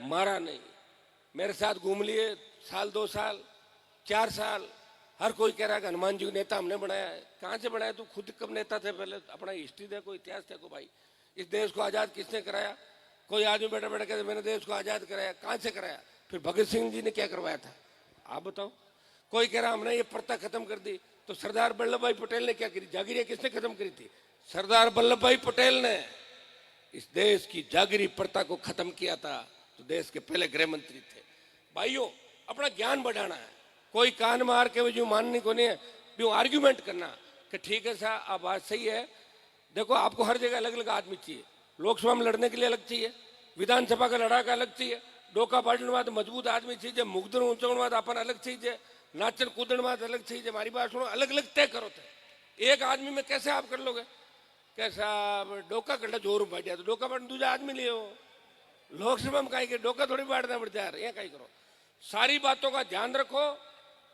मारा नहीं। मेरे साथ घूम लिए साल 2 साल 4 साल, हर कोई कह रहा है कि हनुमान जी को नेता हमने बनाया है। कहाँ से बनाया? तू खुद कब नेता थे? पहले अपना हिस्ट्री देखो, इतिहास देखो भाई। इस देश को आज़ाद किसने कराया? कोई आदमी बैठा बैठा कहते मैंने देश को आज़ाद कराया। कहाँ से कराया? फिर भगत सिंह जी ने क्या करवाया था? आप बताओ। कोई कह रहा हमने ये प्रथा खत्म कर दी, तो सरदार वल्लभ भाई पटेल ने क्या करी? जागीरें किसने खत्म करी थी? सरदार वल्लभ भाई पटेल ने इस देश की जागीरी प्रथा को खत्म किया था, तो देश के पहले गृह मंत्री थे। भाइयों, अपना ज्ञान बढ़ाना है, कोई कान मार के जो मानने को नहीं है, जो आर्ग्यूमेंट करना कि ठीक है साहब आप बात सही है। देखो, आपको हर जगह अलग अलग आदमी चाहिए। लोकसभा में लड़ने के लिए अलग चाहिए, विधानसभा का लड़ाका अलग चाहिए, डोका पाटने बाद मजबूत आदमी चाहिए, मुगदन ऊंचण बाद अपन अलग चाहिए, नाचन कूदन बाद अलग चाहिए। हमारी बात सुनो, अलग अलग तय करो थे। एक आदमी में कैसे आप कर लोगे? कैसा डोका कटा जोर बैठ जाए तो डोका बांट दूसरा आदमी ले हो। लोकसभा में कहीं के डोका थोड़ी बांटना पड़ता है, यहाँ कहीं करो। सारी बातों का ध्यान रखो।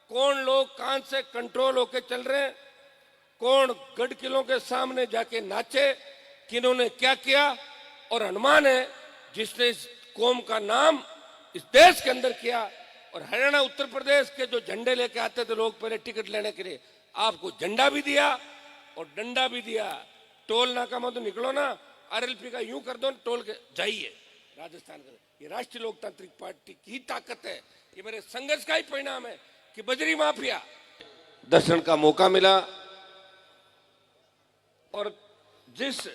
कौन लोग कहां से कंट्रोल होके चल रहे हैं, कौन गढ़ किलों के सामने जाके नाचे, किन्होंने क्या किया। और हनुमान है जिसने इस कौम का नाम इस देश के अंदर किया। और हरियाणा उत्तर प्रदेश के जो झंडे लेके आते थे लोग पहले टिकट लेने के लिए, आपको झंडा भी दिया और डंडा भी दिया। टोल नाका में तो निकलो ना, आरएलपी का यूं कर दो, टोल के जाइए राजस्थान का। ये राष्ट्रीय लोकतांत्रिक पार्टी की ताकत है, ये मेरे संघर्ष का ही परिणाम है कि बजरी माफिया दर्शन का मौका मिला। और जिस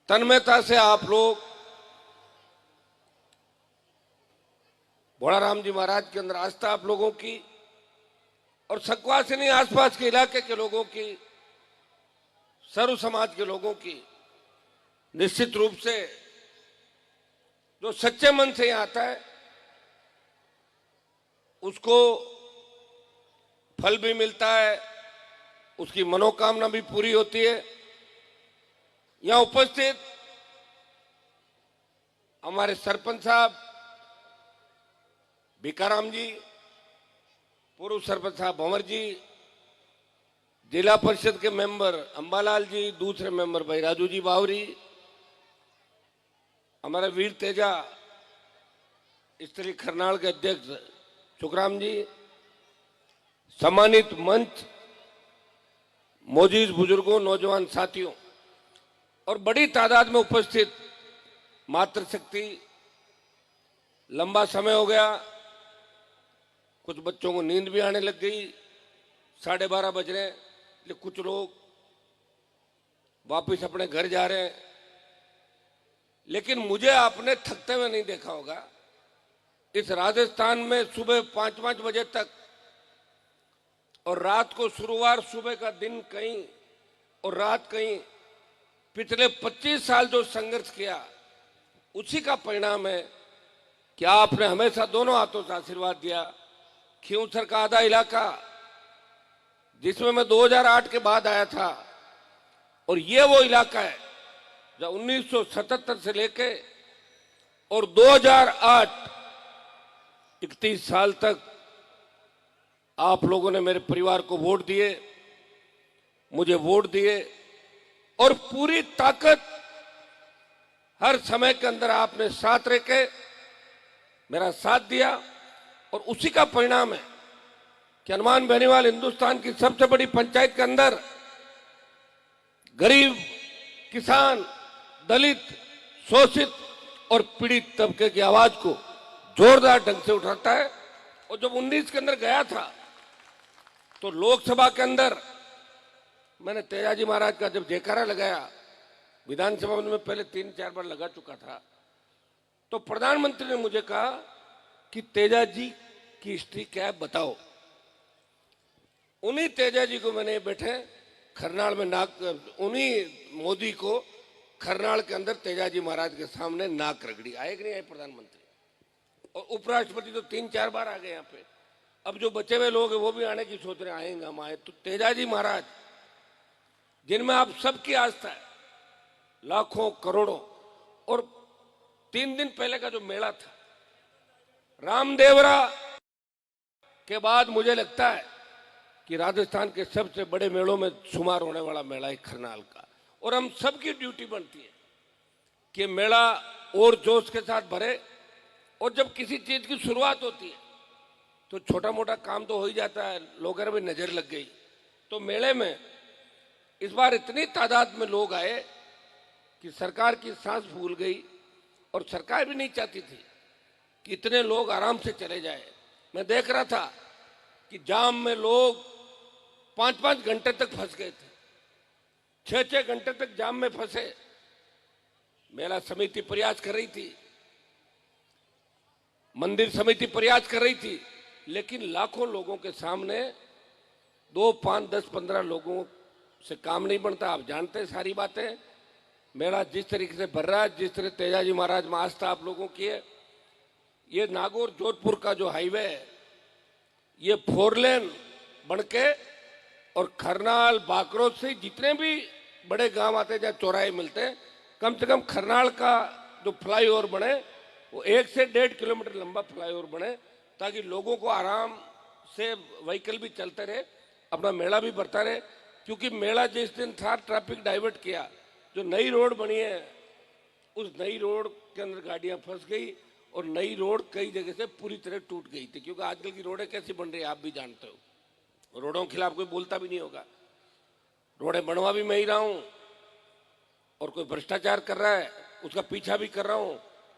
तन्मयता से आप लोग भोला राम जी महाराज के अंदर आस्था आप लोगों की और सकवासिनी आसपास के इलाके के लोगों की, सर्व समाज के लोगों की, निश्चित रूप से जो सच्चे मन से यहाँ आता है उसको फल भी मिलता है, उसकी मनोकामना भी पूरी होती है। यहाँ उपस्थित हमारे सरपंच साहब भिकाराम जी, पूर्व सरपंच साहब भंवर जी, जिला परिषद के मेंबर अंबालाल जी, दूसरे मेंबर भाई राजू जी बावरी, हमारे वीर तेजा स्त्री खरनाल के अध्यक्ष सुखराम जी, सम्मानित मंच, मौजूद बुजुर्गों, नौजवान साथियों और बड़ी तादाद में उपस्थित मातृशक्ति। लंबा समय हो गया, कुछ बच्चों को नींद भी आने लग गई, 12:30 बज रहे हैं। कुछ लोग वापस अपने घर जा रहे हैं, लेकिन मुझे आपने थकते हुए नहीं देखा होगा। इस राजस्थान में सुबह 5-5 बजे तक और रात को शुरुआत सुबह का दिन कहीं और रात कहीं, पिछले 25 साल जो संघर्ष किया उसी का परिणाम है कि आपने हमेशा दोनों हाथों से आशीर्वाद दिया। खींवसर का आधा इलाका जिसमें मैं 2008 के बाद आया था, और ये वो इलाका है जो 1977 से लेके और 2008 31 साल तक आप लोगों ने मेरे परिवार को वोट दिए, मुझे वोट दिए और पूरी ताकत हर समय के अंदर आपने साथ रह के मेरा साथ दिया। और उसी का परिणाम है कि हनुमान बेनीवाल हिंदुस्तान की सबसे बड़ी पंचायत के अंदर गरीब, किसान, दलित, शोषित और पीड़ित तबके की आवाज को जोरदार ढंग से उठाता है। और जब 19 के अंदर गया था तो लोकसभा के अंदर मैंने तेजाजी महाराज का जब जयकारा लगाया, विधानसभा में मैं पहले 3-4 बार लगा चुका था, तो प्रधानमंत्री ने मुझे कहा कि तेजाजी की हिस्ट्री क्या है बताओ। उन्हीं तेजाजी को मैंने बैठे खरनाल में उन्हीं मोदी को खरनाल के अंदर तेजाजी महाराज के सामने नाक रगड़ी। आए कि नहीं आए प्रधानमंत्री? और उपराष्ट्रपति तो 3-4 बार आ गए यहाँ पे। अब जो बचे हुए लोग हैं वो भी आने की सोच रहे, आएंगे हम आए। तो तेजाजी महाराज जिनमें आप सबकी आस्था है, लाखों करोड़ों। और 3 दिन पहले का जो मेला था रामदेवरा के बाद, मुझे लगता है कि राजस्थान के सबसे बड़े मेलों में शुमार होने वाला मेला है खरनाल का। और हम सबकी ड्यूटी बनती है कि मेला और जोश के साथ भरे। और जब किसी चीज की शुरुआत होती है तो छोटा मोटा काम तो हो ही जाता है, लोगों में नजर लग गई। तो मेले में इस बार इतनी तादाद में लोग आए कि सरकार की सांस फूल गई, और सरकार भी नहीं चाहती थी कि इतने लोग आराम से चले जाए। मैं देख रहा था कि जाम में लोग 5-5 घंटे तक फंस गए थे, 6-6 घंटे तक जाम में फंसे। मेला समिति प्रयास कर रही थी, मंदिर समिति प्रयास कर रही थी, लेकिन लाखों लोगों के सामने 2, 5, 10, 15 लोगों से काम नहीं बनता। आप जानते हैं सारी बातें। मेला जिस तरीके से भर रहा है, जिस तरह तेजाजी महाराज में आस्था आप लोगों की है, ये नागौर जोधपुर का जो हाईवे है, ये 4 लेन बनके और खरनाल बाकरोल से जितने भी बड़े गांव आते हैं जहाँ चौराहे मिलते हैं, कम से कम खरनाल का जो फ्लाईओवर बने वो 1 से 1.5 किलोमीटर लंबा फ्लाईओवर बने, ताकि लोगों को आराम से व्हीकल भी चलते रहे, अपना मेला भी बढ़ता रहे। क्योंकि मेला जिस दिन था, ट्रैफिक डाइवर्ट किया, जो नई रोड बनी है उस नई रोड के अंदर गाड़ियां फंस गई, और नई रोड कई जगह से पूरी तरह टूट गई थी। क्योंकि आजकल की रोडें कैसी बन रही है आप भी जानते हो, रोडों के खिलाफ कोई बोलता भी नहीं होगा। रोडें बनवा भी मैं ही रहा हूं, और कोई भ्रष्टाचार कर रहा है उसका पीछा भी कर रहा हूं,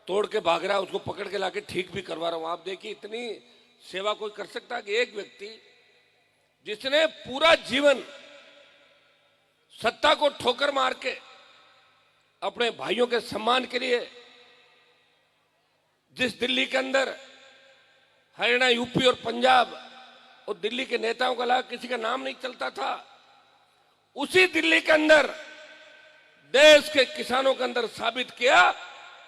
तोड़ के भाग रहा है उसको पकड़ के लाके ठीक भी करवा रहा हूं। आप देखिए इतनी सेवा कोई कर सकता है कि एक व्यक्ति जिसने पूरा जीवन सत्ता को ठोकर मार के अपने भाइयों के सम्मान के लिए, जिस दिल्ली के अंदर हरियाणा, यूपी और पंजाब और दिल्ली के नेताओं के अलावा किसी का नाम नहीं चलता था, उसी दिल्ली के अंदर देश के किसानों के अंदर साबित किया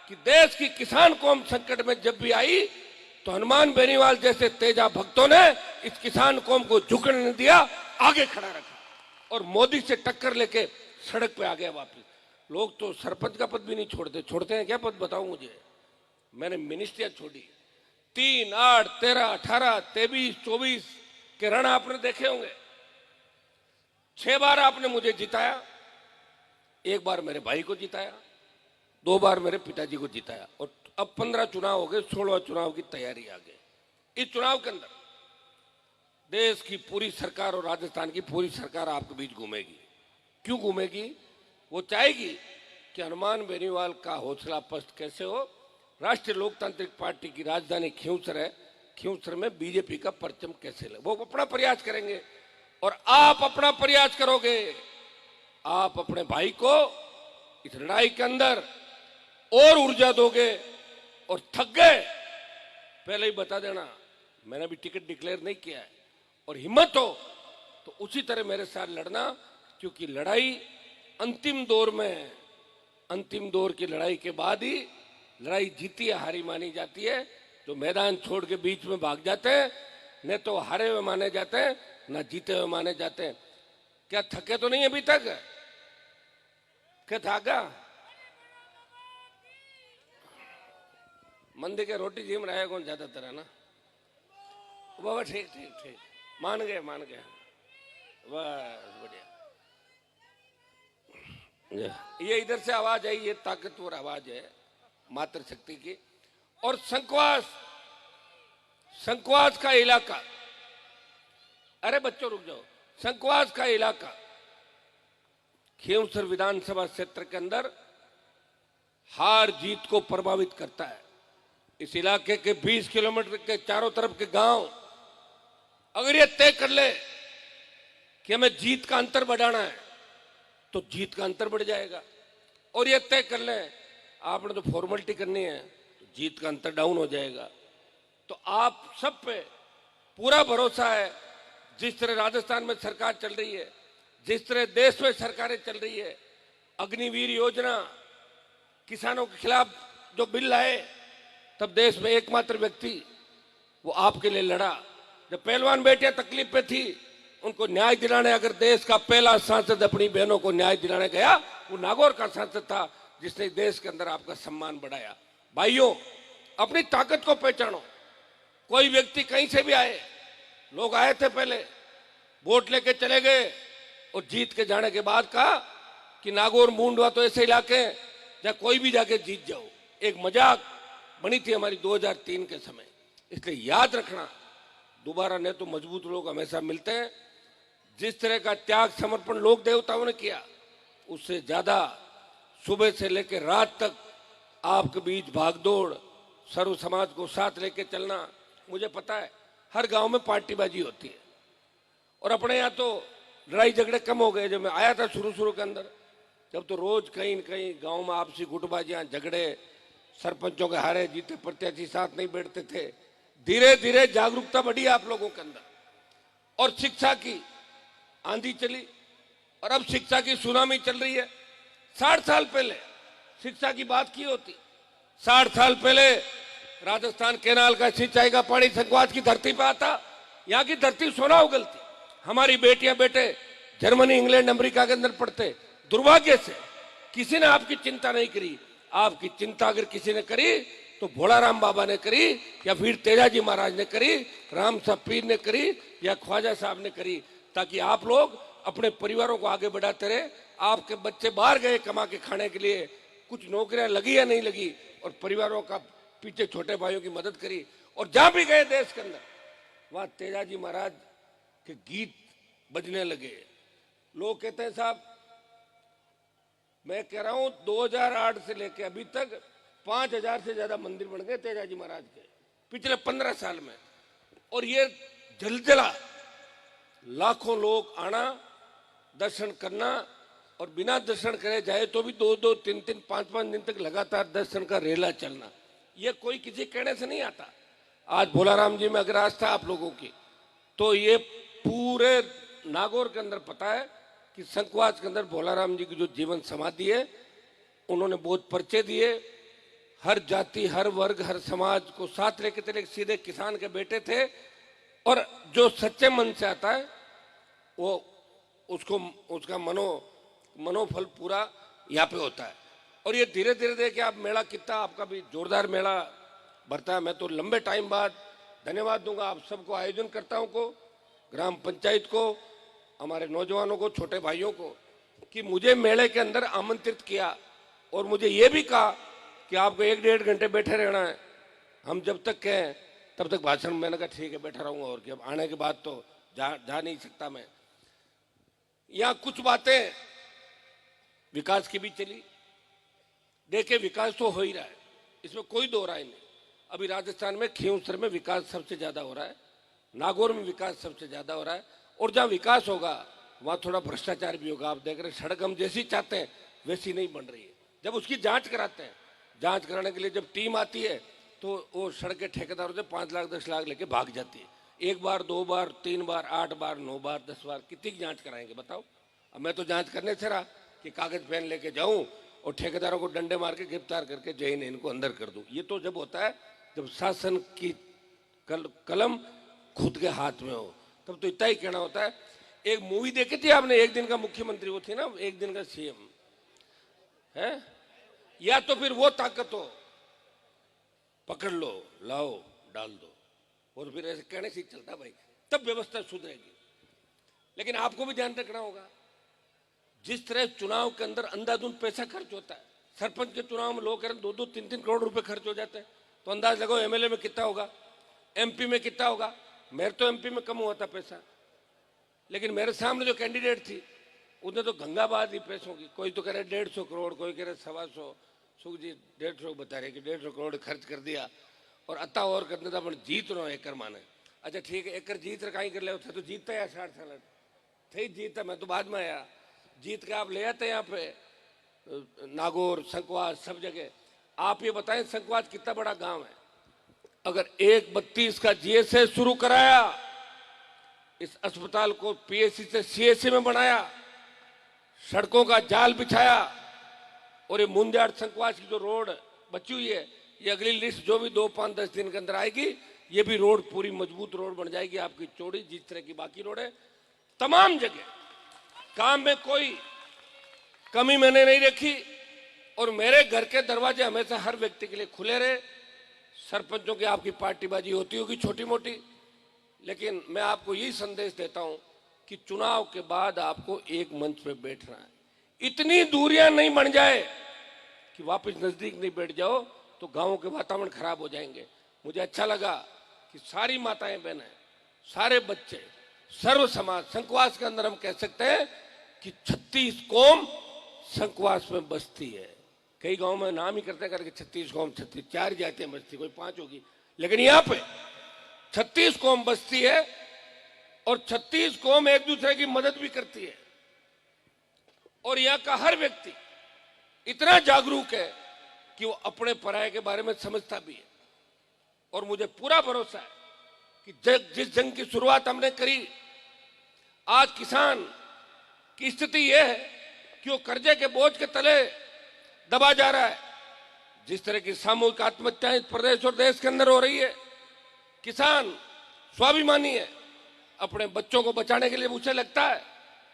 कि देश की किसान कौम संकट में जब भी आई तो हनुमान बेनीवाल जैसे तेजा भक्तों ने इस किसान कौम को झुकने नहीं दिया, आगे खड़ा रखा और मोदी से टक्कर लेके सड़क पे आ गया वापिस। लोग तो सरपंच का पद भी नहीं छोड़ते हैं क्या पद बताओ मुझे। मैंने मिनिस्ट्रियां छोड़ी, 3, 8, 13, 18, 23, 24 के रण आपने देखे होंगे। 6 बार आपने मुझे जिताया, 1 बार मेरे भाई को जिताया, 2 बार मेरे पिताजी को जिताया, और अब 15 चुनाव हो गए, 16वां चुनाव की तैयारी आ गई। इस चुनाव के अंदर देश की पूरी सरकार और राजस्थान की पूरी सरकार आपके बीच घूमेगी। क्यों घूमेगी? वो चाहेगी कि हनुमान बेनीवाल का हौसला पस्त कैसे हो। राष्ट्रीय लोकतांत्रिक पार्टी की राजधानी खींवसर है, खींवसर में बीजेपी का परचम कैसे लगे, वो अपना प्रयास करेंगे। और आप अपना प्रयास करोगे, आप अपने भाई को इस लड़ाई के अंदर और ऊर्जा दोगे। और थक गए, पहले ही बता देना, मैंने भी टिकट डिक्लेयर नहीं किया है, और हिम्मत हो तो उसी तरह मेरे साथ लड़ना। क्योंकि लड़ाई अंतिम दौर में, अंतिम दौर की लड़ाई के बाद ही लड़ाई जीती या हारी मानी जाती है। जो मैदान छोड़ के बीच में भाग जाते हैं, न तो हारे हुए माने जाते हैं, न जीते हुए माने जाते हैं। क्या थके तो नहीं अभी तक? क्या थाका? मंदिर के रोटी जिम रहे कौन ज्यादातर है ना बाबा। ठीक ठीक ठीक, मान गए बस बढ़िया। ये इधर से आवाज आई, ये ताकतवर आवाज है मातृ शक्ति की। और संकवास का इलाका, अरे बच्चों रुक जाओ, संकवास का इलाका खींवसर विधानसभा क्षेत्र के अंदर हार जीत को प्रभावित करता है। इस इलाके के 20 किलोमीटर के चारों तरफ के गांव अगर ये तय कर ले कि हमें जीत का अंतर बढ़ाना है तो जीत का अंतर बढ़ जाएगा। और ये तय कर ले आपने तो फॉर्मेलिटी करनी है तो जीत का अंतर डाउन हो जाएगा। तो आप सब पे पूरा भरोसा है। जिस तरह राजस्थान में सरकार चल रही है, जिस तरह देश में सरकारें चल रही है, अग्निवीर योजना, किसानों के खिलाफ जो बिल लाए, तब देश में एकमात्र व्यक्ति वो आपके लिए लड़ा। जब पहलवान बेटियां तकलीफ पे थी, उनको न्याय दिलाने अगर देश का पहला सांसद अपनी बहनों को न्याय दिलाने गया, वो नागौर का सांसद था, जिसने देश के अंदर आपका सम्मान बढ़ाया। भाइयों, अपनी ताकत को पहचानो। कोई व्यक्ति कहीं से भी आए, लोग आए थे पहले, वोट लेके चले गए और जीत के जाने के बाद कहा कि नागौर मूंडवा तो ऐसे इलाके या कोई भी जाके जीत जाओ, एक मजाक बनी थी हमारी 2003 के समय। इसलिए याद रखना, दोबारा नहीं तो मजबूत लोग हमेशा मिलते हैं। जिस तरह का त्याग समर्पण लोक देवताओं ने किया, उससे ज्यादा सुबह से लेकर रात तक आपके बीच भागदौड़, सर्व समाज को साथ लेके चलना। मुझे पता है हर गांव में पार्टीबाजी होती है, और अपने यहाँ तो लड़ाई झगड़े कम हो गए। जब मैं आया था शुरू के अंदर, जब तो रोज कहीं न कहीं गांव में आपसी गुटबाजियां, झगड़े, सरपंचों के हारे जीते प्रत्याशी साथ नहीं बैठते थे। धीरे धीरे जागरूकता बढ़ी आप लोगों के अंदर, और शिक्षा की आंधी चली, और अब शिक्षा की सुनामी चल रही है। 60 साल पहले शिक्षा की बात की होती, 60 साल पहले राजस्थान केनाल का सिंचाई का पानी संकवास की धरती पे आता, यहाँ की धरती सोना उगलती। हमारी बेटियां बेटे जर्मनी, इंग्लैंड, अमेरिका के अंदर पढ़ते। दुर्भाग्य से किसी ने आपकी चिंता नहीं करी। आपकी चिंता अगर किसी ने करी तो भोलाराम बाबा ने करी, या फिर तेजाजी महाराज ने करी, राम साहब पीर ने करी, या ख्वाजा साहब ने करी, ताकि आप लोग अपने परिवारों को आगे बढ़ाते रहे। आपके बच्चे बाहर गए कमा के खाने के लिए, कुछ नौकरियां लगी या नहीं लगी, और परिवारों का पीछे छोटे भाइयों की मदद करी। और जहां भी गए देश के अंदर, वहां तेजाजी महाराज के गीत बजने लगे। लोग कहते हैं साहब, मैं कह रहा हूं 2008 से लेकर अभी तक 5000 से ज्यादा मंदिर बन गए तेजाजी महाराज के पिछले 15 साल में। और ये जलजला, लाखों लोग आना, दर्शन करना, और बिना दर्शन करे जाए तो भी 2-2, 3-3, 5-5 दिन तक लगातार दर्शन का रेला चलना, ये कोई किसी कहने से नहीं आता। आज भोलाराम जी में अगर आस्था आप लोगों की, तो ये पूरे नागौर के अंदर पता है कि संकवास के अंदर भोलाराम जी की जो जीवन समाधि है, उन्होंने बहुत पर्चे दिए। हर जाति, हर वर्ग, हर समाज को साथ लेके चले। सीधे किसान के बेटे थे, और जो सच्चे मन से आता है वो उसको उसका मनोफल पूरा यहाँ पे होता है। और ये धीरे धीरे देखिए आप, मेला कितना आपका भी जोरदार मेला भरता है। मैं तो लंबे टाइम बाद धन्यवाद दूंगा आप सबको, आयोजन करताओं को, ग्राम पंचायत को, हमारे नौजवानों को, छोटे भाइयों को, कि मुझे मेले के अंदर आमंत्रित किया, और मुझे ये भी कहा कि आपको 1-1.5 घंटे बैठे रहना है, हम जब तक कहें तब तक भाषण। मैंने कहा ठीक है, बैठा रहूंगा, और क्या, आने के बाद तो जा नहीं सकता मैं। यहाँ कुछ बातें विकास की भी चली। देखे, विकास तो हो ही रहा है, इसमें कोई दो राय नहीं। अभी राजस्थान में खींवसर में विकास सबसे ज्यादा हो रहा है, नागौर में विकास सबसे ज्यादा हो रहा है, और जहां विकास होगा वहां थोड़ा भ्रष्टाचार भी होगा। आप देख रहे, सड़क हम जैसी चाहते हैं वैसी नहीं बन रही है। जब उसकी जांच कराते हैं, जांच कराने के लिए जब टीम आती है, तो वो सड़क के ठेकेदारों से 5 लाख 10 लाख लेके भाग जाती है। 1 बार, 2 बार, 3 बार, 8 बार, 9 बार, 10 बार, कितनी जांच कराएंगे बताओ। अब मैं तो जांच करने से रहा कि कागज पेन लेके जाऊं और ठेकेदारों को डंडे मार के गिरफ्तार करके जय ने इनको अंदर कर दूं। ये तो जब होता है जब शासन की कलम खुद के हाथ में हो, तब तो इतना ही कहना होता है। एक मूवी देखी थी आपने, एक दिन का मुख्यमंत्री, वो थी ना, एक दिन का सीएम है, या तो फिर वो ताकत हो, पकड़ लो, लाओ, डाल दो, और फिर ऐसे कहने से ही चलता भाई, तब व्यवस्था सुधरेगी। लेकिन आपको भी ध्यान रखना होगा, जिस तरह चुनाव के अंदर अंधाधुंध पैसा खर्च होता है, सरपंच के चुनाव में लोग कह रहे 2-2, 3-3 करोड़ रुपए खर्च हो जाते हैं, तो अंदाज लगाओ एमएलए में कितना होगा, एमपी में कितना होगा। मेरे तो एमपी में कम हुआ था पैसा, लेकिन मेरे सामने जो कैंडिडेट थी उसने तो गंगाबाद ही पैसों की, कोई तो कह रहे 150 करोड़, कोई कह रहे 125, सुख जी 150 बता रहे कि 150 करोड़ खर्च कर दिया, और अता और करने था अपन जीत रहो एकर माने। अच्छा ठीक है, एकर जीत रखा ही कर ले, तो जीतता है 60 साल थे जीतता, मैं तो बाद में आया, जीत के आप ले आते यहाँ पे नागौर, संकवास, सब जगह। आप ये बताएं संकवास कितना बड़ा गांव है, अगर 1:32 का जीएसए शुरू कराया, इस अस्पताल को पीएससी से सीएससी में बनाया, सड़कों का जाल बिछाया, और ये मुंद्याड़ संकवास की जो रोड बची हुई है, ये अगली लिस्ट जो भी 2, 5, 10 दिन के अंदर आएगी, ये भी रोड पूरी मजबूत रोड बन जाएगी आपकी, चौड़ी, जिस तरह की बाकी रोड है। तमाम जगह काम में कोई कमी मैंने नहीं रखी, और मेरे घर के दरवाजे हमेशा हर व्यक्ति के लिए खुले रहे। सरपंचों की आपकी पार्टीबाजी होती होगी छोटी मोटी, लेकिन मैं आपको यही संदेश देता हूं कि चुनाव के बाद आपको एक मंच पे बैठना है। इतनी दूरियां नहीं बन जाए कि वापस नजदीक नहीं बैठ जाओ तो गांवों के वातावरण खराब हो जाएंगे। मुझे अच्छा लगा कि सारी माताएं बहनें, सारे बच्चे, सर्व समाज संकवास के अंदर हम कह सकते हैं कि 36 कौम संकवास में बसती है। कई गांव में नाम ही करते करके 36 कौम, 36 4 जातियां बसती, कोई 5 होगी, लेकिन यहाँ पे 36 कौम बसती है और 36 कौम एक दूसरे की मदद भी करती है। और यहाँ का हर व्यक्ति इतना जागरूक है कि वो अपने पराये के बारे में समझता भी है। और मुझे पूरा भरोसा है कि जिस जंग की शुरुआत हमने करी, आज किसान की स्थिति यह है कि वो कर्जे के बोझ के तले दबा जा रहा है। जिस तरह की सामूहिक आत्महत्याएं इस प्रदेश और देश के अंदर हो रही है, किसान स्वाभिमानी है। अपने बच्चों को बचाने के लिए मुझे लगता है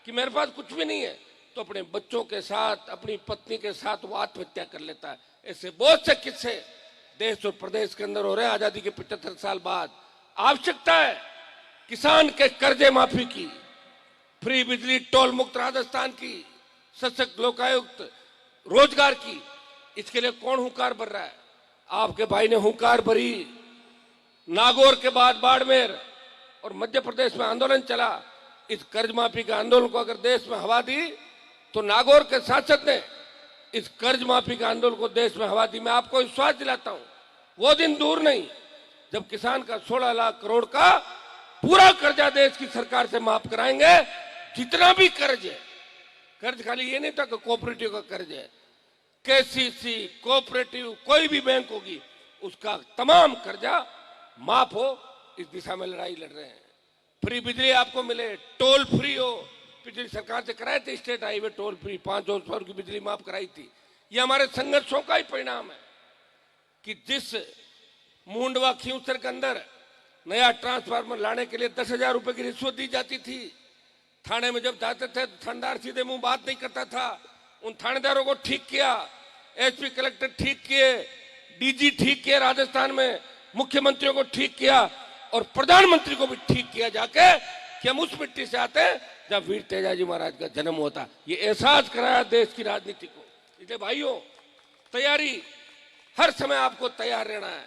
कि मेरे पास कुछ भी नहीं है तो अपने बच्चों के साथ, अपनी पत्नी के साथ वो आत्महत्या कर लेता है। ऐसे बहुत से किस्से देश और प्रदेश के अंदर हो रहे हैं आजादी के 75 साल बाद। आवश्यकता है किसान के कर्जे माफी की, फ्री बिजली, टोल मुक्त राजस्थान की, सशक्त लोकायुक्त, रोजगार की। इसके लिए कौन हुंकार भर रहा है? आपके भाई ने हुंकार भरी। नागौर के बाद बाड़मेर और मध्य प्रदेश में आंदोलन चला। इस कर्ज माफी के आंदोलन को अगर देश में हवा दी तो नागौर के सांसद ने इस कर्ज माफी के आंदोलन को देश में हवा दी। मैं आपको विश्वास दिलाता हूं, वो दिन दूर नहीं जब किसान का 16 लाख करोड़ का पूरा कर्जा देश की सरकार से माफ कराएंगे। जितना भी कर्ज है, कर्ज खाली ये नहीं था कि कोऑपरेटिव का कर्ज है, केसीसी, कोऑपरेटिव, कोई भी बैंक होगी, उसका तमाम कर्जा माफ हो, इस दिशा में लड़ाई लड़ रहे हैं। फ्री बिजली आपको मिले, टोल फ्री हो। पिछली सरकार से कराए थे स्टेट हाईवे टोल फ्री, 500 रुपये की बिजली माफ कराई थी। ये हमारे संघर्षों का ही परिणाम है कि जिस मुंडवा खींवसर के अंदर नया ट्रांसफार्मर लाने के लिए 10,000 रुपए की रिश्वत दी जाती थी। थाने में जब जाते थे तो थानेदार सीधे मुंह बात नहीं करता था। उन थानेदारों को ठीक किया, एसपी कलेक्टर ठीक किए, डीजी ठीक किए राजस्थान में, मुख्यमंत्रियों को ठीक किया और प्रधानमंत्री को भी ठीक किया जाके कि हम उस मिट्टी से आते हैं जब वीर तेजाजी महाराज का जन्म होता। ये एहसास कराया देश की राजनीति को। इसलिए भाइयों, तैयारी, हर समय आपको तैयार रहना है।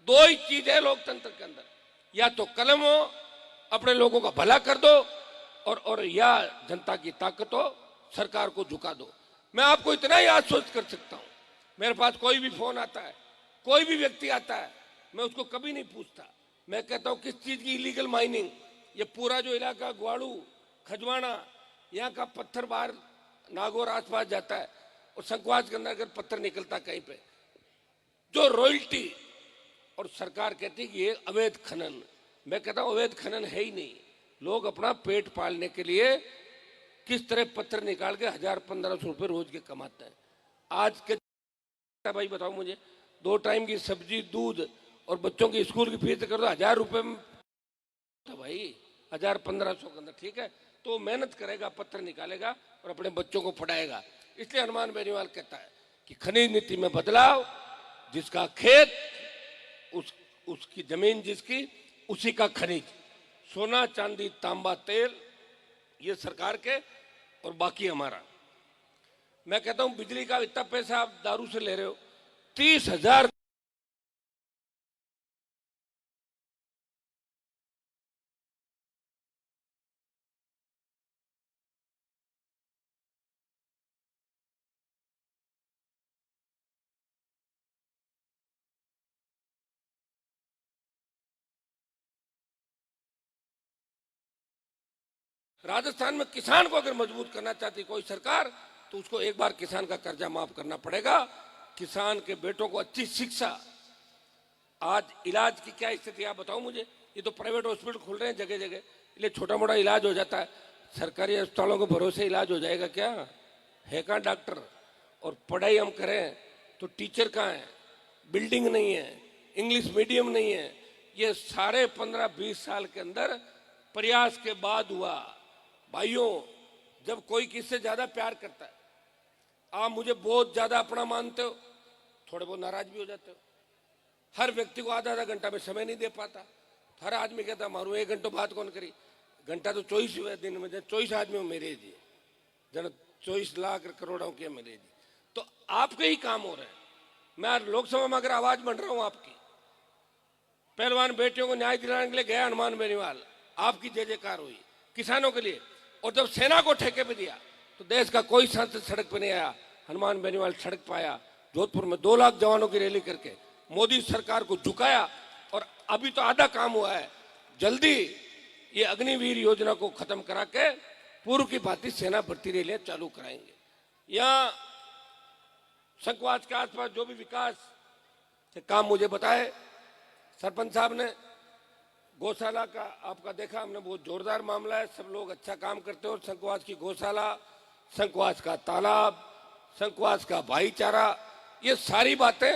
दो ही चीज है लोकतंत्र के अंदर, या तो कलम हो, अपने लोगों का भला कर दो, और या जनता की ताकत हो, सरकार को झुका दो। मैं आपको इतना ही आश्वस्त कर सकता हूं, मेरे पास कोई भी फोन आता है, कोई भी व्यक्ति आता है, मैं उसको कभी नहीं पूछता। मैं कहता हूं किस चीज की इलीगल माइनिंग, ये पूरा जो इलाका ग्वाड़ू, खजवाना, यहाँ का पत्थर बाहर नागौर आसपास जाता है और संकवास के अंदर अगर पत्थर निकलता कहीं पे, जो रॉयल्टी, और सरकार कहती है कि ये अवैध खनन। मैं कहता हूं अवैध खनन है ही नहीं। लोग अपना पेट पालने के लिए किस तरह पत्थर निकाल के 1,000-1,500 रुपये रोज के कमाते हैं। आज के भाई बताओ मुझे, 2 टाइम की सब्जी, दूध और बच्चों की स्कूल की फीस कर दो 1,000 रुपये में, तो भाई 1,000-1,500 के अंदर ठीक है। तो मेहनत करेगा, पत्थर निकालेगा और अपने बच्चों को पढ़ाएगा। इसलिए हनुमान बेनीवाल कहता है कि खनिज नीति में बदलाव, जिसका खेत उसकी जमीन, जिसकी उसी का खनिज, सोना चांदी तांबा तेल, ये सरकार के और बाकी हमारा। मैं कहता हूं बिजली का इतना पैसा आप दारू से ले रहे हो, 30,000 राजस्थान में किसान को अगर मजबूत करना चाहती कोई सरकार, तो उसको एक बार किसान का कर्जा माफ करना पड़ेगा। किसान के बेटों को अच्छी शिक्षा। आज इलाज की क्या स्थिति आप बताओ मुझे। ये तो प्राइवेट हॉस्पिटल खुल रहे हैं जगह जगह, इसलिए छोटा मोटा इलाज हो जाता है। सरकारी अस्पतालों के भरोसे इलाज हो जाएगा क्या? है कहाँ डॉक्टर? और पढ़ाई हम करें तो टीचर कहाँ है? बिल्डिंग नहीं है, इंग्लिश मीडियम नहीं है। ये सारे 15-20 साल के अंदर प्रयास के बाद हुआ। भाइयों, जब कोई किससे ज्यादा प्यार करता है, आप मुझे बहुत ज्यादा अपना मानते हो, थोड़े बहुत नाराज भी हो जाते हो। हर व्यक्ति को आधा घंटा में समय नहीं दे पाता। हर आदमी कहता मारू 1 घंटो बात कौन करी, घंटा तो 24 दिन में 24 आदमी मेरे जी जन 24 लाख करोड़ों के मेरे जी। तो आपके ही काम हो रहे हैं। मैं आज लोकसभा में अगर आवाज बन रहा हूं आपकी, पहलवान बेटियों को न्याय दिलाने के लिए गया हनुमान बेनीवाल, आपकी जय जयकार हुई किसानों के लिए। और जब सेना को ठेके पे दिया तो देश का कोई सांसद सड़क पे नहीं आया, हनुमान बेनीवाल सड़क पे आया। जोधपुर में 2 लाख जवानों की रैली करके मोदी सरकार को झुकाया। और अभी तो आधा काम हुआ है, जल्दी ये अग्निवीर योजना को खत्म करा के पूर्व की भांति सेना भर्ती रैलियां चालू कराएंगे। यहाँ संघवास के आसपास जो भी विकास के काम मुझे बताए सरपंच साहब ने, गौशाला का आपका देखा हमने, बहुत जोरदार मामला है, सब लोग अच्छा काम करते हो। संघवास की गौशाला, संघवास का तालाब, संघवास का भाईचारा, ये सारी बातें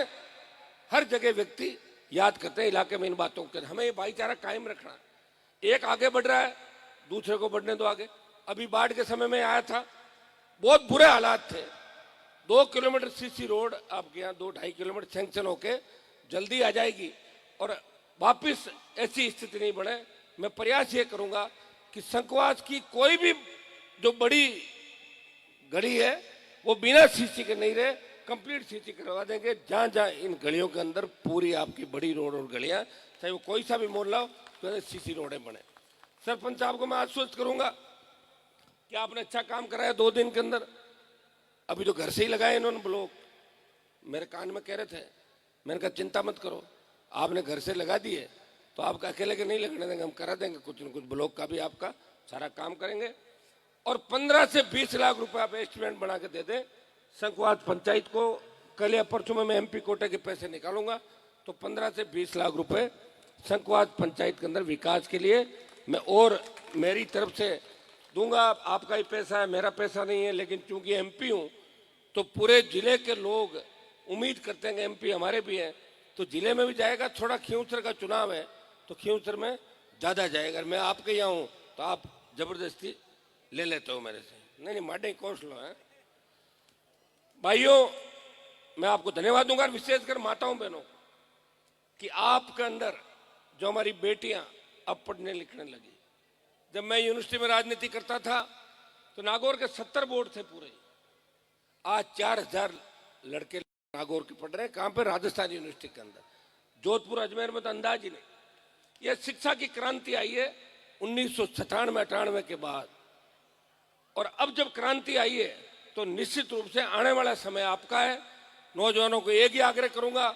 हर जगह व्यक्ति याद करते हैं इलाके में इन बातों के। हमें ये भाईचारा कायम रखना है। एक आगे बढ़ रहा है, दूसरे को बढ़ने दो आगे। अभी बाढ़ के समय में आया था, बहुत बुरे हालात थे। 2 किलोमीटर सीसी रोड आपके यहाँ 2-2.5 किलोमीटर सैंक्शन होके जल्दी आ जाएगी और वापिस ऐसी स्थिति नहीं बने। मैं प्रयास ये करूंगा कि संघवास की कोई भी जो बड़ी गली है वो बिना सीसी के नहीं रहे, कंप्लीट सीसी करवा देंगे। जहां जहां इन गलियों के अंदर पूरी आपकी बड़ी रोड और गलियां, चाहे वो कोई सा भी मोहल्ला हो, तो सीसी रोडें बने। सरपंच साहब को मैं आश्वस्त करूंगा कि आपने अच्छा काम कराया 2 दिन के अंदर। अभी तो घर से ही लगाए इन्होंने ब्लॉक, मेरे कान में कह रहे थे, मैंने कहा चिंता मत करो, आपने घर से लगा दिए तो आपका अकेले के नहीं लगने देंगे, हम करा देंगे कुछ न कुछ ब्लॉक का भी आपका सारा काम करेंगे। और 15 से 20 लाख रुपए आप एस्टिमेट बना के दे दें संघवास पंचायत को। कल या परसों में मैं MP कोटे के पैसे निकालूंगा, तो 15 से 20 लाख रुपए संघवास पंचायत के अंदर विकास के लिए मैं और मेरी तरफ से दूंगा। आपका ही पैसा है, मेरा पैसा नहीं है, लेकिन चूंकि MP हूं तो पूरे जिले के लोग उम्मीद करते हैं कि MP हमारे भी हैं, तो जिले में भी जाएगा। थोड़ा खियूसर का चुनाव है तो खियूसर में ज्यादा जाएगा। मैं आपके यहाँ हूं तो आप जबरदस्ती ले लेते हो मेरे से, नहीं माडे कोश लो है। भाइयों, मैं आपको धन्यवाद दूंगा, विशेषकर माताओं बहनों को, कि आपके अंदर जो हमारी बेटियां अब पढ़ने लिखने लगी। जब मैं यूनिवर्सिटी में राजनीति करता था तो नागौर के 70 बोर्ड थे पूरे, आज 4000 लड़के नागौर के पढ़ रहे हैं। कहां पे? राजस्थान यूनिवर्सिटी के अंदर। जोधपुर अजमेर में तो अंदाज ही नहीं। यह शिक्षा की क्रांति आई है 1997-98 के बाद। और अब जब क्रांति आई है तो निश्चित रूप से आने वाला समय आपका है। नौजवानों को एक ही आग्रह करूंगा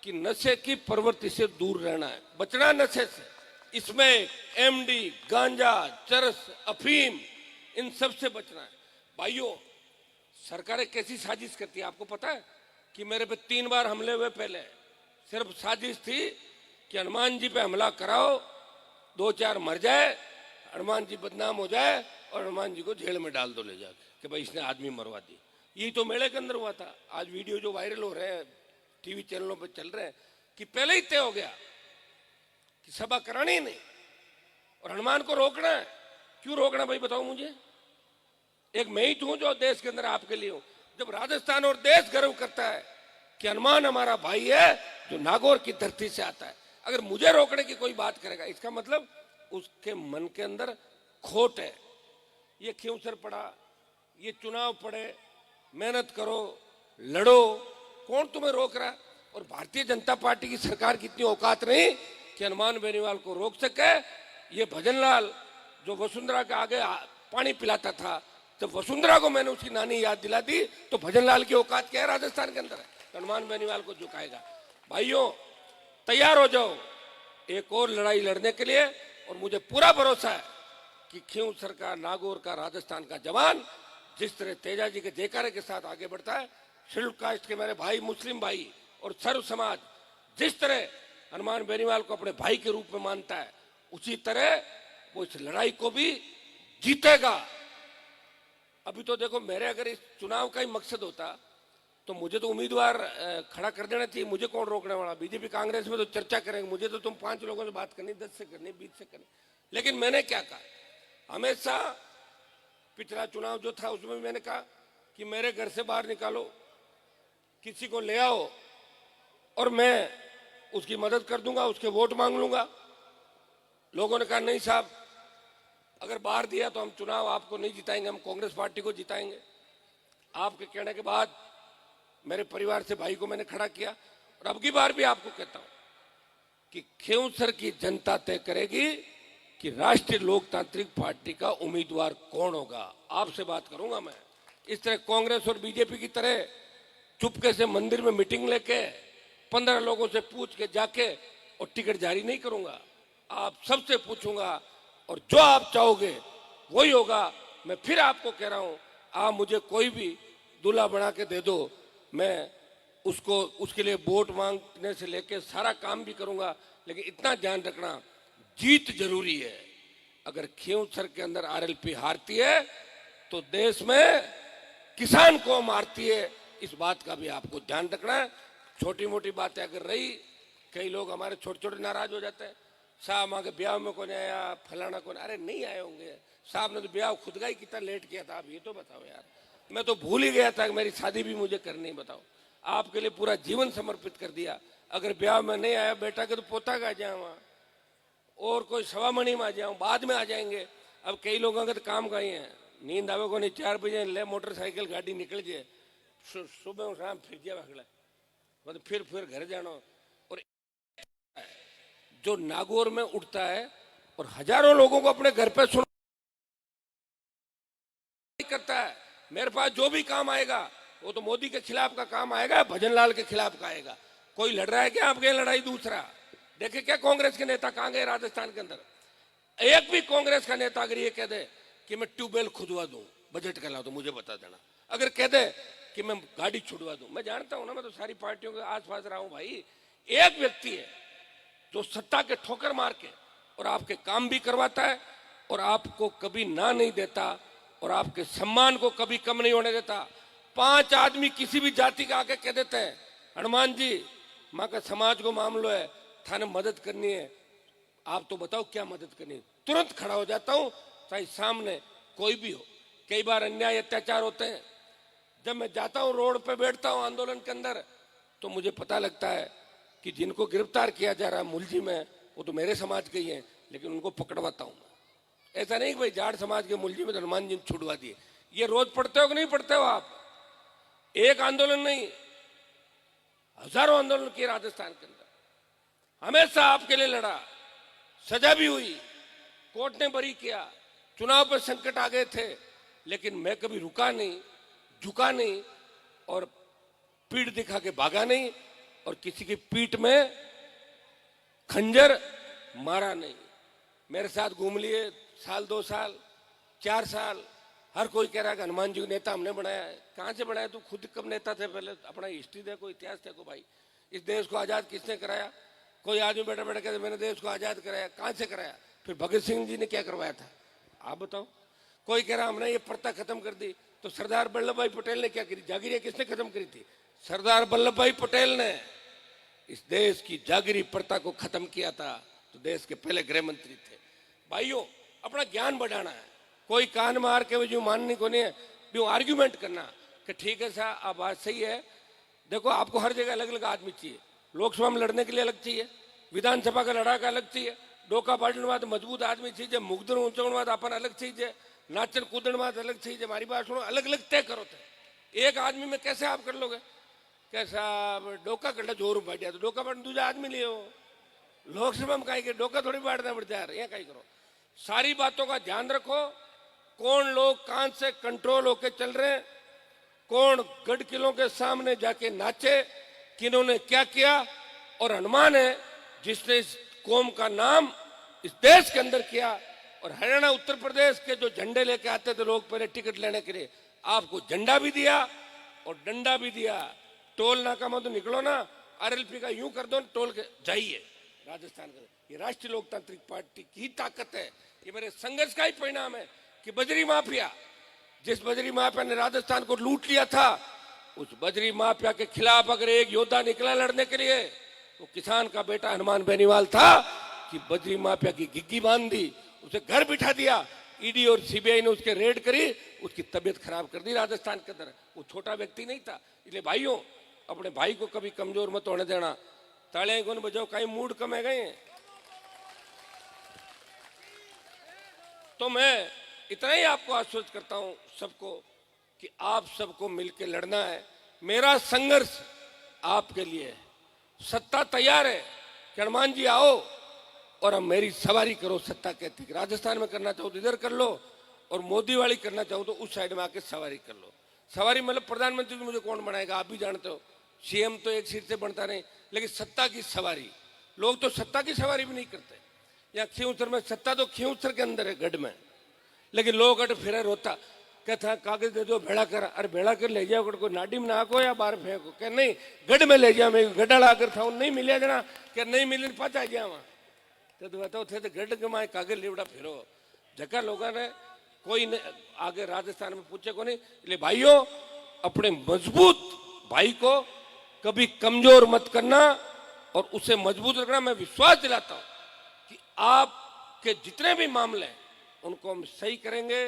कि नशे की प्रवृत्ति से दूर रहना है, बचना है नशे से। इसमें MD, गांजा, चरस, अफीम, इन सब से बचना है। भाइयों, सरकारें कैसी साजिश करती है आपको पता है कि मेरे पे 3 बार हमले हुए। पहले सिर्फ साजिश थी कि हनुमान जी पे हमला कराओ, 2-4 मर जाए, हनुमान जी बदनाम हो जाए और हनुमान जी को जेल में डाल दो ले जाके कि भाई इसने आदमी मरवा दी। यही तो मेले के अंदर हुआ था। आज वीडियो जो वायरल हो रहे हैं, टीवी चैनलों पे चल रहे हैं, कि पहले ही तय हो गया कि सभा करानी ही नहीं और हनुमान को रोकना है। क्यों रोकना भाई बताओ मुझे? एक मैं ही हूं जो देश के अंदर आपके लिए हूं। जब राजस्थान और देश गर्व करता है कि हनुमान हमारा भाई है जो नागौर की धरती से आता है, अगर मुझे रोकने की कोई बात करेगा, इसका मतलब उसके मन के अंदर खोट है। ये खियूसर पड़ा, ये चुनाव पड़े, मेहनत करो, लड़ो, कौन तुम्हें रोक रहा है? और भारतीय जनता पार्टी की सरकार की इतनी औकात नहीं कि हनुमान बेनीवाल को रोक सके। ये भजनलाल जो वसुंधरा के आगे पानी पिलाता था, जब वसुंधरा को मैंने उसकी नानी याद दिला दी तो भजनलाल की औकात क्या है राजस्थान के अंदर है? हनुमान बेनीवाल को झुकाएगा। भाइयों, तैयार हो जाओ एक और लड़ाई लड़ने के लिए। और मुझे पूरा भरोसा है कि खियूसर का, नागौर का, राजस्थान का जवान जिस तरह तेजा जी के जयकारे के साथ आगे बढ़ता है, शेड्यूल कास्ट के मेरे भाई, मुस्लिम भाई और सर्व समाज जिस तरह हनुमान बेनीवाल को अपने भाई के रूप में मानता है, उसी तरह वो इस लड़ाई को भी जीतेगा। अभी तो देखो, मेरे अगर इस चुनाव का ही मकसद होता तो मुझे तो उम्मीदवार खड़ा कर देना चाहिए। मुझे कौन रोकने वाला? बीजेपी कांग्रेस में तो चर्चा करेंगे, मुझे तो तुम 5 लोगों से बात करनी, 10 से करनी, 20 से करनी। लेकिन मैंने क्या कहा, हमेशा पिछला चुनाव जो था उसमें मैंने कहा कि मेरे घर से बाहर निकालो, किसी को ले आओ और मैं उसकी मदद कर दूंगा, उसके वोट मांग लूंगा। लोगों ने कहा नहीं साहब, अगर बाहर दिया तो हम चुनाव आपको नहीं जिताएंगे, हम कांग्रेस पार्टी को जिताएंगे। आपके कहने के बाद मेरे परिवार से भाई को मैंने खड़ा किया और अब की बार भी आपको कहता हूं कि खींवसर की जनता तय करेगी कि राष्ट्रीय लोकतांत्रिक पार्टी का उम्मीदवार कौन होगा। आपसे बात करूंगा मैं। इस तरह कांग्रेस और बीजेपी की तरह चुपके से मंदिर में मीटिंग लेके 15 लोगों से पूछ के जाके और टिकट जारी नहीं करूंगा। आप सबसे पूछूंगा और जो आप चाहोगे वही होगा। मैं फिर आपको कह रहा हूं, आप मुझे कोई भी दूल्हा बना के दे दो, मैं उसको उसके लिए वोट मांगने से लेके सारा काम भी करूंगा। लेकिन इतना ध्यान रखना, जीत जरूरी है। अगर खींवसर के अंदर आरएलपी हारती है तो देश में किसान को मारती है। इस बात का भी आपको ध्यान रखना है। छोटी मोटी बातें अगर रही, कई लोग हमारे छोटे छोटे नाराज हो जाते हैं, साहब आगे ब्याह में कौन आया, फलाना कौन। अरे नहीं आए होंगे साहब ने तो ब्याह खुद का ही कितना लेट किया था। आप ये तो बताओ यार, मैं तो भूल ही गया था कि मेरी शादी भी मुझे करनी। बताओ, आपके लिए पूरा जीवन समर्पित कर दिया। अगर ब्याह में नहीं आया बेटा के तो पोता का आ जाए वहां, और कोई सवामणि में आ जाऊं, बाद में आ जाएंगे। अब कई लोगों का तो काम का ही है, नींद आवे को नहीं, 4 बजे ले मोटरसाइकिल गाड़ी निकल जाए, सुबह शाम फिर जाए अगला, मतलब फिर घर जाना। और जो नागौर में उठता है और हजारों लोगों को अपने घर पे सुन करता है, मेरे पास जो भी काम आएगा वो तो मोदी के खिलाफ का काम आएगा, भजन लाल के खिलाफ का आएगा। कोई लड़ रहा है क्या आपके लड़ाई? दूसरा देखिए, क्या कांग्रेस के नेता कहां गए राजस्थान के अंदर? एक भी कांग्रेस का नेता अगर ये कह दे कि मैं ट्यूबवेल खुदवा दूं, बजट का ला दूं, मुझे बता देना। अगर कह दे कि मैं गाड़ी छुड़वा दूं, मैं जानता हूं ना, मैं तो सारी पार्टियों के आसपास रहा हूं भाई। एक व्यक्ति है जो सत्ता के ठोकर मार के और आपके काम भी करवाता है और आपको कभी ना नहीं देता और आपके सम्मान को कभी कम नहीं होने देता। 5 आदमी किसी भी जाति का आके कह देते हैं, हनुमान जी माँ का समाज को मामलो है, थाने मदद करनी है, आप तो बताओ क्या मदद करनी है। तुरंत खड़ा हो जाता हूं, चाहे सामने कोई भी हो। कई बार अन्याय अत्याचार होते हैं, जब मैं जाता हूं रोड पे बैठता हूं आंदोलन के अंदर, तो मुझे पता लगता है कि जिनको गिरफ्तार किया जा रहा है मुलजिम है, वो तो मेरे समाज के ही हैं, लेकिन उनको पकड़वाता हूं। ऐसा नहीं कि भाई जाट समाज के मुलजिम हनुमान जी ने छुड़वा दिए। ये रोज पढ़ते हो कि नहीं पढ़ते हो आप? एक आंदोलन नहीं, हजारों आंदोलन किए राजस्थान के अंदर, हमेशा आपके लिए लड़ा, सजा भी हुई, कोर्ट ने बरी किया, चुनाव पर संकट आ गए थे, लेकिन मैं कभी रुका नहीं, झुका नहीं और पीठ दिखा के भागा नहीं और किसी की पीठ में खंजर मारा नहीं। मेरे साथ घूम लिए साल 2 साल 4 साल, हर कोई कह रहा है कि हनुमान जी को नेता हमने बनाया है। कहां से बनाया? तू खुद कब नेता थे? पहले अपना हिस्ट्री देखो, इतिहास देखो भाई। इस देश को आजाद किसने कराया? कोई आदमी बैठा बैठा कहते मैंने देश को आजाद कराया। कहां से कराया? फिर भगत सिंह जी ने क्या करवाया था? आप बताओ। कोई कह रहा हमने ये प्रथा खत्म कर दी, तो सरदार वल्लभ भाई पटेल ने क्या करी? जागीरें किसने खत्म करी थी? सरदार वल्लभ भाई पटेल ने इस देश की जागीरी प्रथा को खत्म किया था, तो देश के पहले गृह मंत्री थे। भाइयों, अपना ज्ञान बढ़ाना है, कोई कान मार के जो मानने को नहीं है, जो आर्ग्यूमेंट करना कि ठीक है साहब आप बात सही है। देखो, आपको हर जगह अलग अलग आदमी चाहिए। लोकसभा में लड़ने के लिए अलग चाहिए, विधानसभा का लड़ा का अलग चाहिए, डोका बाटने बाद मजबूत आदमी चाहिए, मुगदन ऊंचण बाद अपन अलग चाहिए, नाचन कूदन बाद अलग चाहिए। हमारी बात सुनो, अलग अलग तय करो थे। एक आदमी में कैसे आप कर लोगे? कैसा डोका कटा जोर बैठ जाए तो डोका बांट दूसरा आदमी ले लोकसभा में कहीं के डोका थोड़ी बांटना पड़ता है। यहाँ कहीं करो, सारी बातों का ध्यान रखो। कौन लोग कहां से कंट्रोल होके चल रहे हैं, कौन गढ़ किलों के सामने जाके नाचे, किन्होंने क्या किया। और हनुमान है जिसने इस कौम का नाम इस देश के अंदर किया। और हरियाणा उत्तर प्रदेश के जो झंडे लेके आते थे लोग पहले टिकट लेने के लिए, आपको झंडा भी दिया और डंडा भी दिया। टोल नाका में तो निकलो ना, आरएलपी का यूं कर दो, टोल के जाइए राजस्थान का। ये राष्ट्रीय लोकतांत्रिक पार्टी की ताकत है, ये मेरे संघर्ष का ही परिणाम है कि बजरी माफिया, जिस बजरी माफिया ने राजस्थान को लूट लिया था, उस बजरी माफिया के खिलाफ अगर एक योद्धा निकला लड़ने के लिए, तो किसान का बेटा हनुमान बेनीवाल था कि बजरी माफिया की गिग्गी बांध दी, उसे घर बिठा दिया। ईडी और सीबीआई ने उसके रेड करी, उसकी तबीयत खराब कर दी राजस्थान के अंदर। वो छोटा व्यक्ति नहीं था। इसलिए भाइयों, अपने भाई को कभी कमजोर मत होने देना। तालियां कौन बजाओ, कहीं मूड कम है गए। तो मैं इतना ही आपको आश्वस्त करता हूं सबको कि आप सबको मिलकर लड़ना है। मेरा संघर्ष आपके लिए है। सत्ता तैयार है कि हनुमान जी आओ और अब मेरी सवारी करो सत्ता के ठीक। राजस्थान में करना चाहो तो इधर कर लो, और मोदी वाली करना चाहो तो उस साइड में आके सवारी कर लो। सवारी मतलब प्रधानमंत्री तो मुझे कौन बनाएगा, आप भी जानते हो। सीएम तो एक सीट से बनता नहीं, लेकिन सत्ता की सवारी, लोग तो सत्ता की सवारी भी नहीं करते। यहाँ खींवसर में सत्ता तो खींवसर के अंदर है, गढ़ में, लेकिन लोग अट फिर रोता कहता कागज दे दो भेड़ा कर। अरे भेड़ा कर ले जाओ, कोई नाडी में नाको या बाहर फेंको, क्या नहीं गढ़ में ले जाओ। मैं गड्ढा ला कर था नहीं मिले जना, क्या नहीं मिले पाचा गया वहां तो बताओ थे तो गढ़ के माए कागज लिवड़ा फिरो जगह लोगों ने कोई ने आगे राजस्थान में पूछे को नहीं। इसलिए भाइयों, अपने मजबूत भाई को कभी कमजोर मत करना और उसे मजबूत रखना। मैं विश्वास दिलाता हूं कि आपके जितने भी मामले हैं उनको हम सही करेंगे,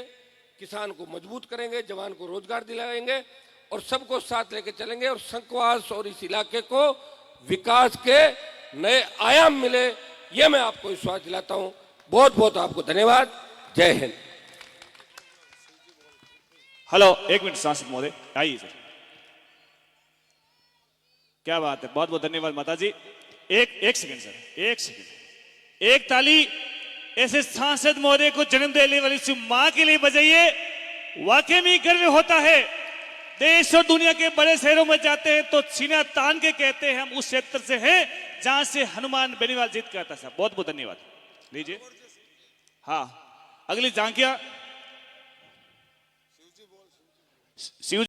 किसान को मजबूत करेंगे, जवान को रोजगार दिलाएंगे और सबको साथ लेके चलेंगे और संकवास और इस इलाके को विकास के नए आयाम मिले, यह मैं आपको विश्वास दिलाता हूं। बहुत बहुत आपको धन्यवाद। जय हिंद। हेलो, एक मिनट सांसद महोदय आइए सर। क्या बात है, बहुत बहुत धन्यवाद माता जी। एक सेकंड सर, एक सेकंड, एक ताली ऐसे सांसद महोदय को जन्म देने वाली इस मां के लिए बजाइए। वाकई में गर्व होता है। देश और दुनिया के बड़े शहरों में जाते हैं तो सीना तान के कहते हैं हम उस क्षेत्र से हैं जहां से हनुमान बेनीवाल जीत के आता है। बहुत बहुत धन्यवाद। लीजिए। हाँ, अगली झांकियां शिव